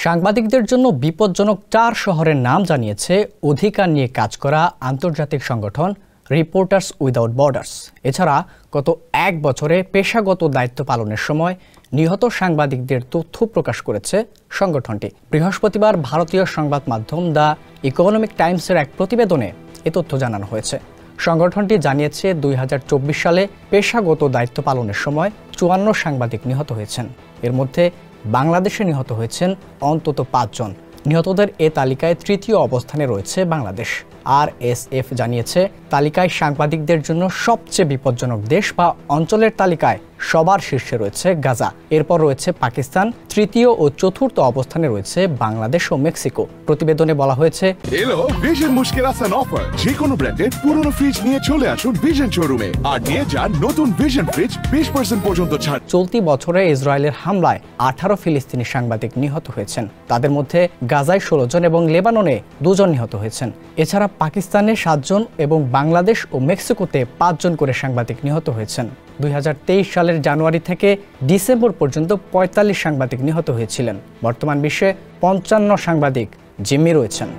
সাংবাদিকদের জন্য বিপজ্জনক 4 শহরের নাম জানিয়েছে অধিকার নিয়ে কাজ করা আন্তর্জাতিক সংগঠন রিপোর্টার্স উইদাউট বর্ডার্স। এছাড়া গত 1 বছরে পেশাগত দায়িত্ব পালনের সময় নিহত সাংবাদিকদের তথ্য প্রকাশ করেছে সংগঠনটি। বৃহস্পতিবার ভারতীয় সংবাদ মাধ্যম দ্য ইকোনমিক টাইমসের এক প্রতিবেদনে এ তথ্য জানানো হয়েছে। সংগঠনটি জানিয়েছে 2024 সালে পেশাগত দায়িত্ব পালনের সময় 54 সাংবাদিক নিহত হয়েছেন। এর মধ্যে বাংলাদেশে নিহত হয়েছেন অন্তত 5 জন। নিহতদের এ তালিকায় তৃতীয় অবস্থানে রয়েছে বাংলাদেশ। RSF জানিয়েছে তালিকায় সাংবাদিকদের জন্য সবচেয়ে বিপজ্জনক দেশ বা অঞ্চলের তালিকায় সবার শীর্ষে রয়েছে গাজা, এরপর রয়েছে পাকিস্তান, তৃতীয় ও চতুর্থ অবস্থানে রয়েছে বাংলাদেশ ও মেক্সিকো। প্রতিবেদনে বলা হয়েছে, এলো ভিশন মুশকিল আসান অফার। যে কোনো ব্র্যান্ডের পুরনো ফ্রিজ নিয়ে চলে আসুন ভিশন শোরুমে আর নিয়ে যান নতুন ভিশন ফ্রিজ 20% পর্যন্ত ছাড়। চলতি বছরে ইসরায়েলের হামলায় 18 ফিলিস্তিনি সাংবাদিক নিহত হয়েছেন। তাদের মধ্যে গাজায় 16 জন এবং লেবাননে 2 জন নিহত হয়েছেন। এছাড়া পাকিস্তানে 7 জন এবং বাংলাদেশ ও মেক্সিকোতে 5 জন করে সাংবাদিক নিহত হয়েছেন। 2023 সালের জানুয়ারি থেকে ডিসেম্বর পর্যন্ত 45 সাংবাদিক নিহত হয়েছিলেন। বর্তমান বিশ্বে 55 সাংবাদিক জিম্মি রয়েছেন।